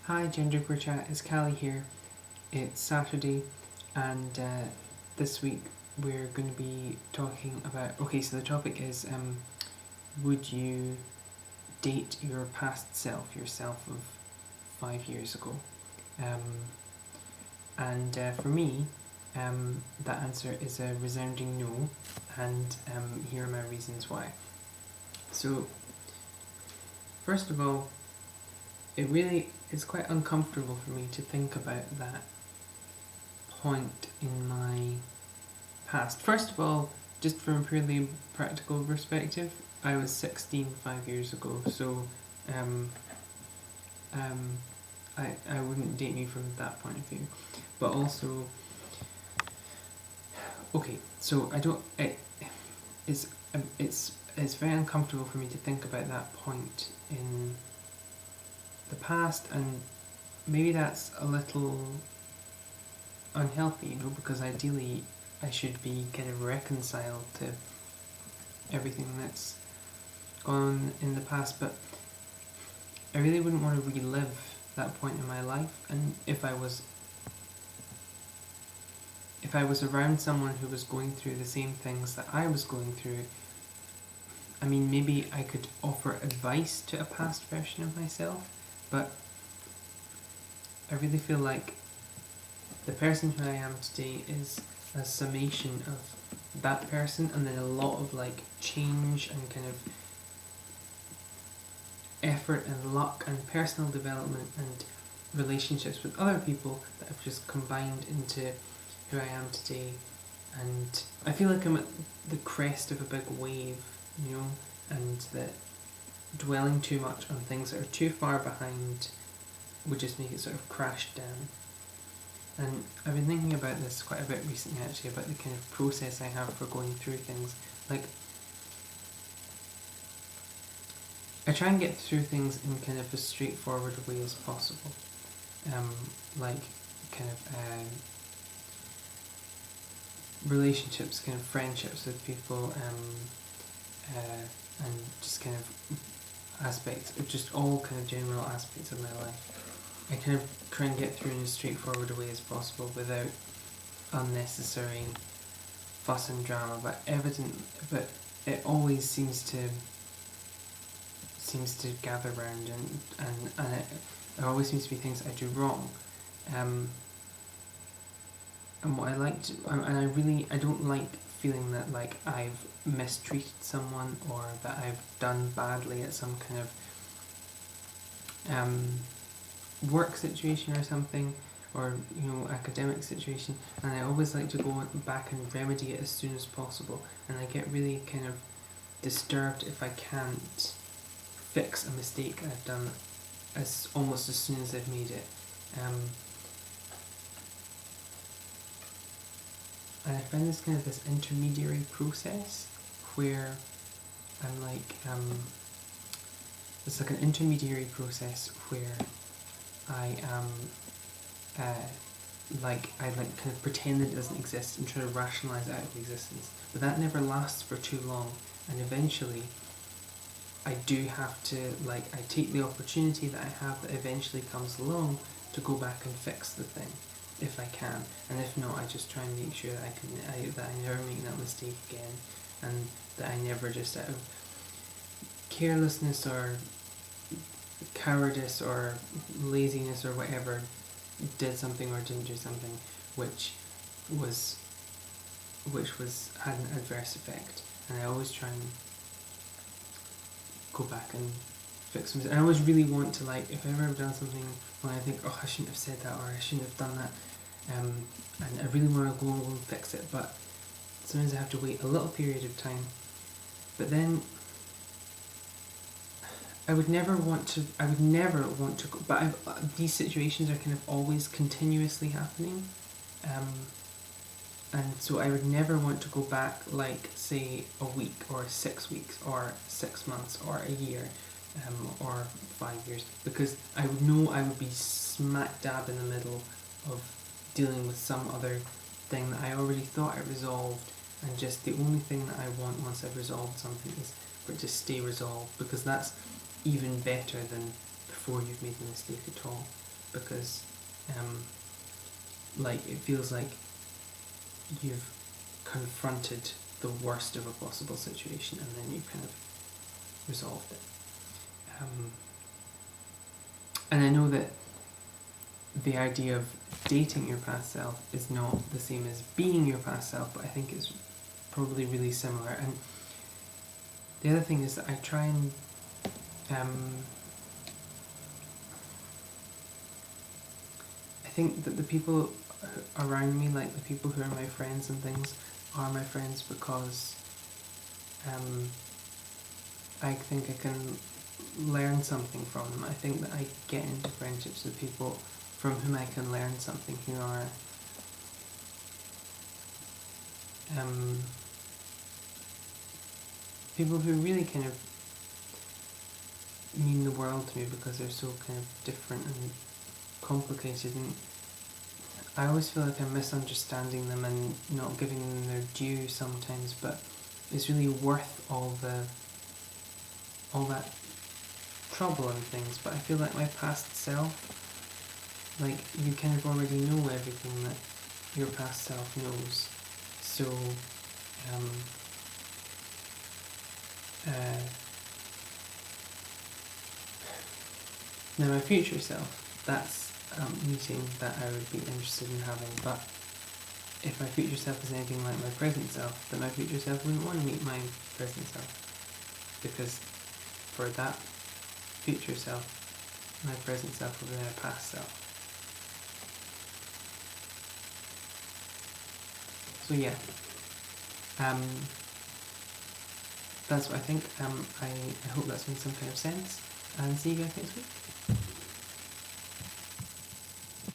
Hi, GenderqueerChat, it's Callie here. It's Saturday, and this week we're going to be talking about. Okay, so the topic is would you date your past self, yourself of 5 years ago? And for me, that answer is a resounding no, and here are my reasons why. So, first of all, it's quite uncomfortable for me to think about that point in my past. First of all, just from a purely practical perspective, I was 16 5 years ago, so um, I wouldn't date me from that point of view. But also, okay, so I don't. It's very uncomfortable for me to think about that point in the past, and maybe that's a little unhealthy, because ideally I should be kind of reconciled to everything that's gone in the past, but I really wouldn't want to relive that point in my life. And if I was around someone who was going through the same things that I was going through, I mean, maybe I could offer advice to a past version of myself, but I really feel like the person who I am today is a summation of that person, and then a lot of change and kind of effort and luck and personal development and relationships with other people that have just combined into who I am today. And I feel like I'm at the crest of a big wave, and that dwelling too much on things that are too far behind would just make it sort of crash down. And I've been thinking about this quite a bit recently, actually, about the kind of process I have for going through things. I try and get through things in kind of as straightforward a way as possible. Relationships, kind of friendships with people, and just kind of aspects, just all kind of general aspects of my life. I kind of try and get through in as straightforward a way as possible without unnecessary fuss and drama, but it always seems to gather round, and there always seems to be things I do wrong. And what I like to, and I don't like feeling that I've mistreated someone, or that I've done badly at some kind of work situation or something, or academic situation, and I always like to go back and remedy it as soon as possible, and I get really kind of disturbed if I can't fix a mistake I've done almost as soon as I've made it. And I find this kind of this intermediary process where I'm it's like an intermediary process where I am I kind of pretend that it doesn't exist and try to rationalise it out of existence. But that never lasts for too long, and eventually I do have to, I take the opportunity that I have that eventually comes along to go back and fix the thing, if I can. And if not, I just try and make sure that I never make that mistake again, and that I never, just out of carelessness or cowardice or laziness or whatever, did something or didn't do something which had an adverse effect. And I always try and go back and fix them. And I always really want to, if I've ever done something when I think, oh, I shouldn't have said that, or I shouldn't have done that, and I really want to go and fix it, but sometimes I have to wait a little period of time. But then I would never want to go, but these situations are kind of always continuously happening, and so I would never want to go back, say, a week or 6 weeks or 6 months or a year, or 5 years, because I would know I would be smack dab in the middle of dealing with some other thing that I already thought I resolved, and just the only thing that I want once I've resolved something is for it to stay resolved, because that's even better than before you've made the mistake at all. because like it feels like you've confronted the worst of a possible situation and then you've kind of resolved it. And I know that the idea of dating your past self is not the same as being your past self, but I think it's probably really similar. And the other thing is that I try and I think that the people around me, like the people who are my friends and things, are my friends because I think I can learn something from them. I think that I get into friendships with people from whom I can learn something, who are people who really kind of mean the world to me because they're so kind of different and complicated, and I always feel like I'm misunderstanding them and not giving them their due sometimes, but it's really worth all that trouble and things. But I feel like my past self, like you kind of already know everything that your past self knows, so now my future self, that's a meeting that I would be interested in having, but if my future self is anything like my present self, then my future self wouldn't want to meet my present self, because for that future self, my present self will be my past self. So yeah, that's what I think. I hope that's made some kind of sense, and see you guys next week.